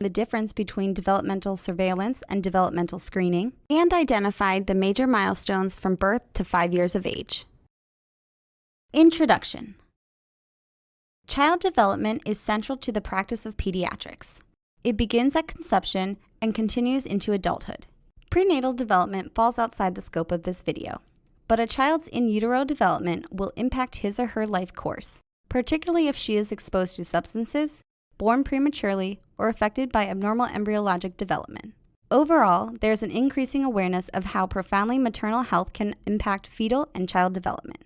the difference between developmental surveillance and developmental screening, and identified the major milestones from birth to 5 years of age. Introduction. Child development is central to the practice of pediatrics. It begins at conception and continues into adulthood. Prenatal development falls outside the scope of this video, but a child's in utero development will impact his or her life course, particularly if she is exposed to substances, born prematurely, or affected by abnormal embryologic development. Overall, there is an increasing awareness of how profoundly maternal health can impact fetal and child development.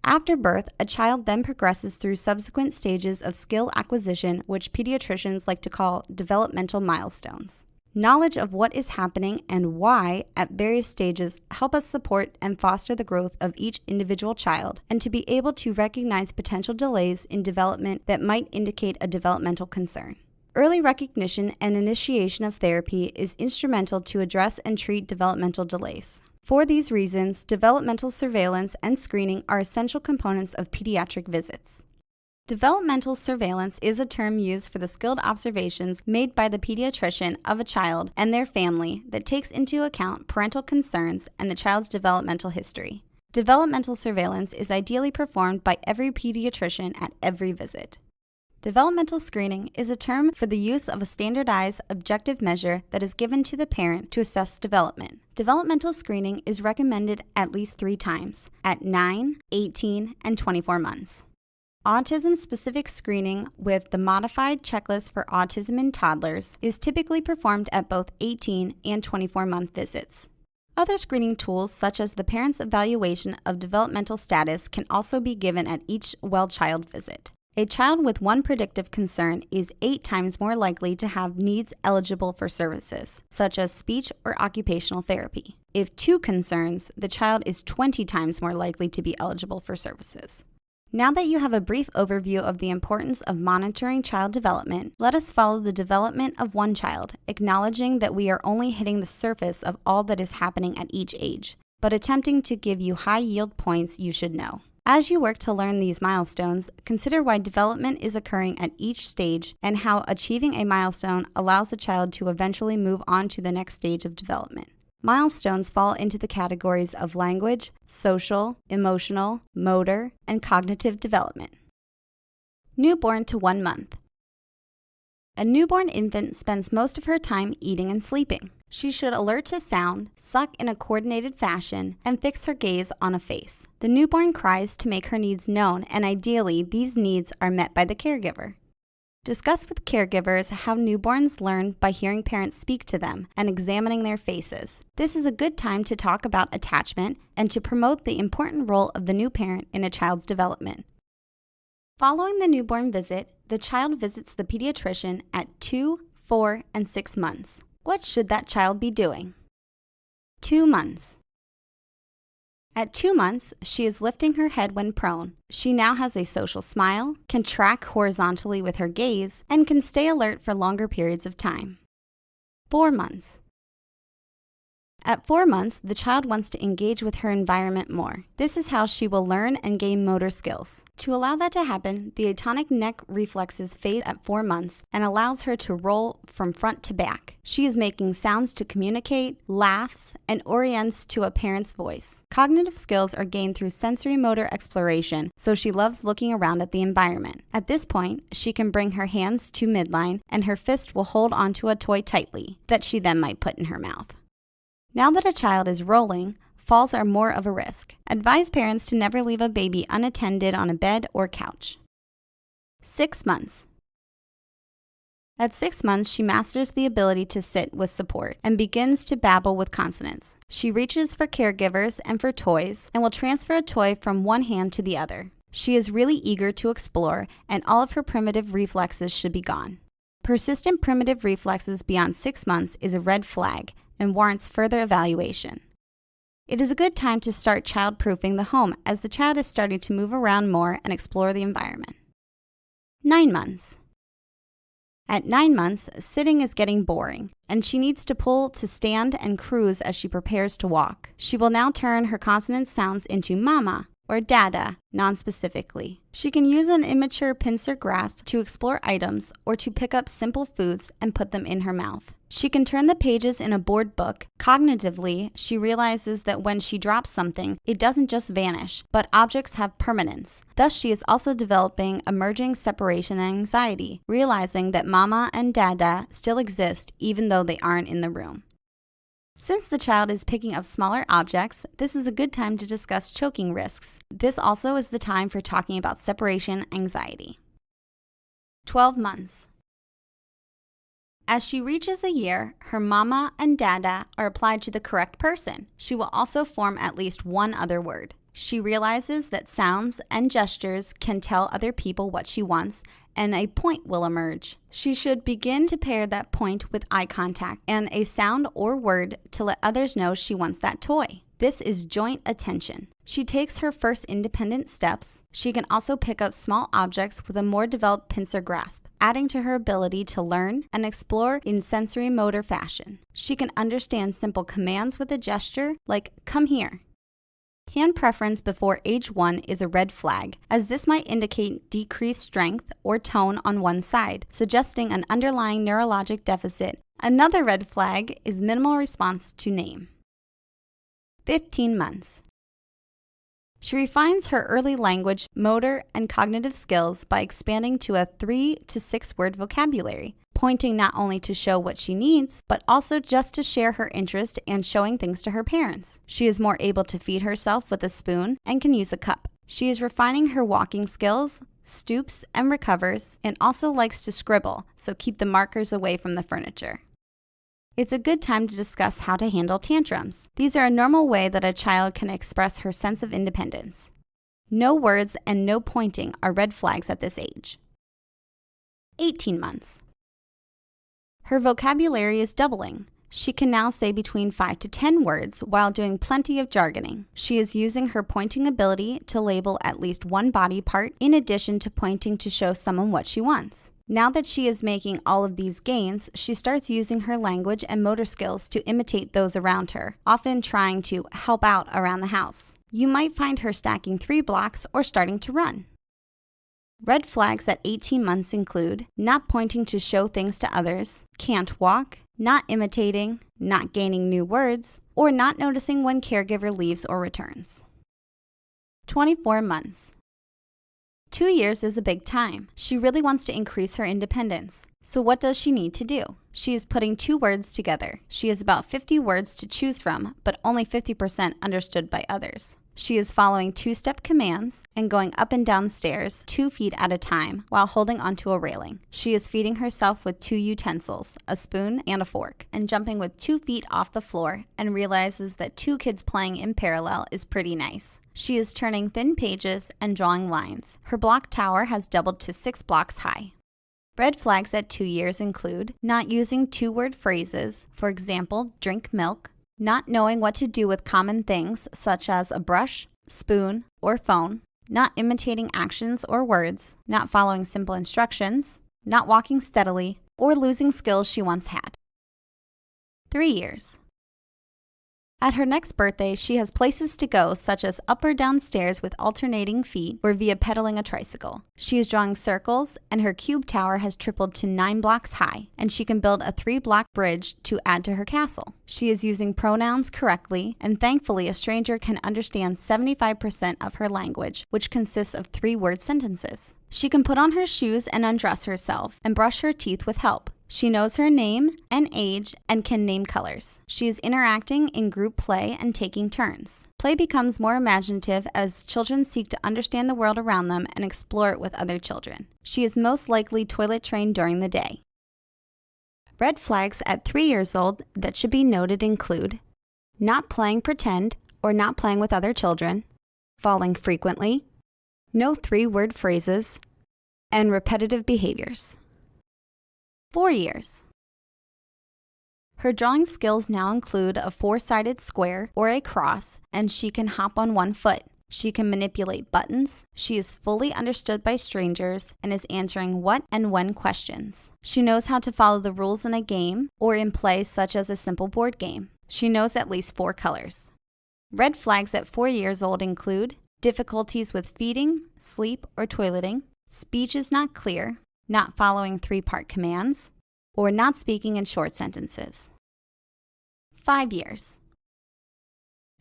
After birth, a child then progresses through subsequent stages of skill acquisition, which pediatricians like to call developmental milestones. Knowledge of what is happening and why at various stages help us support and foster the growth of each individual child, and to be able to recognize potential delays in development that might indicate a developmental concern. Early recognition and initiation of therapy is instrumental to address and treat developmental delays. For these reasons, developmental surveillance and screening are essential components of pediatric visits. Developmental surveillance is a term used for the skilled observations made by the pediatrician of a child and their family that takes into account parental concerns and the child's developmental history. Developmental surveillance is ideally performed by every pediatrician at every visit. Developmental screening is a term for the use of a standardized, objective measure that is given to the parent to assess development. Developmental screening is recommended at least 3 times, at 9, 18, and 24 months. Autism-specific screening with the Modified Checklist for Autism in Toddlers is typically performed at both 18 and 24-month visits. Other screening tools, such as the parent's evaluation of developmental status, can also be given at each well-child visit. A child with one predictive concern is 8 times more likely to have needs eligible for services, such as speech or occupational therapy. If 2 concerns, the child is 20 times more likely to be eligible for services. Now that you have a brief overview of the importance of monitoring child development, let us follow the development of one child, acknowledging that we are only hitting the surface of all that is happening at each age, but attempting to give you high-yield points you should know. As you work to learn these milestones, consider why development is occurring at each stage and how achieving a milestone allows the child to eventually move on to the next stage of development. Milestones fall into the categories of language, social, emotional, motor, and cognitive development. Newborn to 1 month. A newborn infant spends most of her time eating and sleeping. She should alert to sound, suck in a coordinated fashion, and fix her gaze on a face. The newborn cries to make her needs known, and ideally, these needs are met by the caregiver. Discuss with caregivers how newborns learn by hearing parents speak to them and examining their faces. This is a good time to talk about attachment and to promote the important role of the new parent in a child's development. Following the newborn visit, the child visits the pediatrician at 2, 4, and 6 months. What should that child be doing? 2 months. At 2 months, she is lifting her head when prone. She now has a social smile, can track horizontally with her gaze, and can stay alert for longer periods of time. 4 months. At 4 months, the child wants to engage with her environment more. This is how she will learn and gain motor skills. To allow that to happen, the atonic neck reflexes fade at 4 months and allows her to roll from front to back. She is making sounds to communicate, laughs, and orients to a parent's voice. Cognitive skills are gained through sensory motor exploration, so she loves looking around at the environment. At this point, she can bring her hands to midline and her fist will hold onto a toy tightly that she then might put in her mouth. Now that a child is rolling, falls are more of a risk. Advise parents to never leave a baby unattended on a bed or couch. 6 months. At 6 months, she masters the ability to sit with support and begins to babble with consonants. She reaches for caregivers and for toys and will transfer a toy from one hand to the other. She is really eager to explore, and all of her primitive reflexes should be gone. Persistent primitive reflexes beyond 6 months is a red flag and warrants further evaluation. It is a good time to start child-proofing the home as the child is starting to move around more and explore the environment. 9 months. At 9 months, sitting is getting boring, and she needs to pull to stand and cruise as she prepares to walk. She will now turn her consonant sounds into mama, or dada, nonspecifically. She can use an immature pincer grasp to explore items or to pick up simple foods and put them in her mouth. She can turn the pages in a board book. Cognitively, she realizes that when she drops something, it doesn't just vanish, but objects have permanence. Thus, she is also developing emerging separation anxiety, realizing that mama and dada still exist even though they aren't in the room. Since the child is picking up smaller objects, this is a good time to discuss choking risks. This also is the time for talking about separation anxiety. 12 months. As she reaches a year, her mama and dada are applied to the correct person. She will also form at least one other word. She realizes that sounds and gestures can tell other people what she wants, and a point will emerge. She should begin to pair that point with eye contact and a sound or word to let others know she wants that toy. This is joint attention. She takes her first independent steps. She can also pick up small objects with a more developed pincer grasp, adding to her ability to learn and explore in sensory motor fashion. She can understand simple commands with a gesture like, "Come here." Hand preference before age 1 is a red flag, as this might indicate decreased strength or tone on one side, suggesting an underlying neurologic deficit. Another red flag is minimal response to name. 15 months. She refines her early language, motor, and cognitive skills by expanding to a 3 to 6 word vocabulary, pointing not only to show what she needs, but also just to share her interest and showing things to her parents. She is more able to feed herself with a spoon and can use a cup. She is refining her walking skills, stoops and recovers, and also likes to scribble, so keep the markers away from the furniture. It's a good time to discuss how to handle tantrums. These are a normal way that a child can express her sense of independence. No words and no pointing are red flags at this age. 18 months. Her vocabulary is doubling. She can now say between 5 to 10 words while doing plenty of jargoning. She is using her pointing ability to label at least one body part in addition to pointing to show someone what she wants. Now that she is making all of these gains, she starts using her language and motor skills to imitate those around her, often trying to help out around the house. You might find her stacking 3 blocks or starting to run. Red flags at 18 months include not pointing to show things to others, can't walk, not imitating, not gaining new words, or not noticing when caregiver leaves or returns. 24 months. 2 years is a big time. She really wants to increase her independence. So what does she need to do? She is putting 2 words together. She has about 50 words to choose from, but only 50% understood by others. She is following 2-step commands and going up and down stairs 2 feet at a time while holding onto a railing. She is feeding herself with 2 utensils, a spoon and a fork, and jumping with 2 feet off the floor and realizes that 2 kids playing in parallel is pretty nice. She is turning thin pages and drawing lines. Her block tower has doubled to 6 blocks high. Red flags at 2 years include not using 2-word phrases, for example, drink milk, not knowing what to do with common things such as a brush, spoon, or phone, not imitating actions or words, not following simple instructions, not walking steadily, or losing skills she once had. 3 years. At her next birthday, she has places to go such as up or down stairs with alternating feet or via pedaling a tricycle. She is drawing circles and her cube tower has tripled to 9 blocks high, and she can build a 3-block bridge to add to her castle. She is using pronouns correctly, and thankfully a stranger can understand 75% of her language, which consists of 3-word sentences. She can put on her shoes and undress herself and brush her teeth with help. She knows her name and age and can name colors. She is interacting in group play and taking turns. Play becomes more imaginative as children seek to understand the world around them and explore it with other children. She is most likely toilet trained during the day. Red flags at 3 years old that should be noted include not playing pretend or not playing with other children, falling frequently, no 3-word phrases, and repetitive behaviors. 4 years. Her drawing skills now include a 4-sided square or a cross, and she can hop on 1 foot. She can manipulate buttons. She is fully understood by strangers and is answering what and when questions. She knows how to follow the rules in a game or in play such as a simple board game. She knows at least 4 colors. Red flags at 4 years old include difficulties with feeding, sleep, or toileting, speech is not clear, not following 3-part commands, or not speaking in short sentences. 5 years.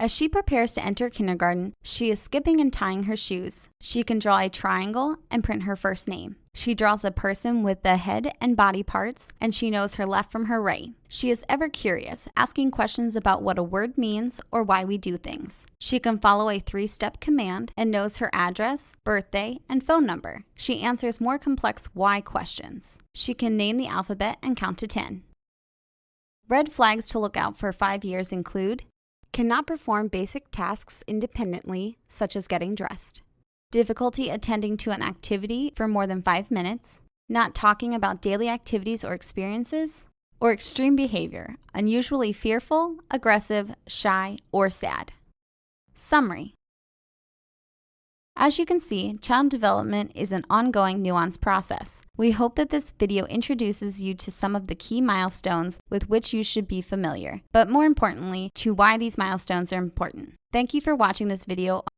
As she prepares to enter kindergarten, she is skipping and tying her shoes. She can draw a triangle and print her first name. She draws a person with the head and body parts, and she knows her left from her right. She is ever curious, asking questions about what a word means or why we do things. She can follow a 3-step command and knows her address, birthday, and phone number. She answers more complex why questions. She can name the alphabet and count to 10. Red flags to look out for 5 years include: cannot perform basic tasks independently, such as getting dressed, difficulty attending to an activity for more than 5 minutes, not talking about daily activities or experiences, or extreme behavior, unusually fearful, aggressive, shy, or sad. Summary. As you can see, child development is an ongoing, nuanced process. We hope that this video introduces you to some of the key milestones with which you should be familiar, but more importantly, to why these milestones are important. Thank you for watching this video.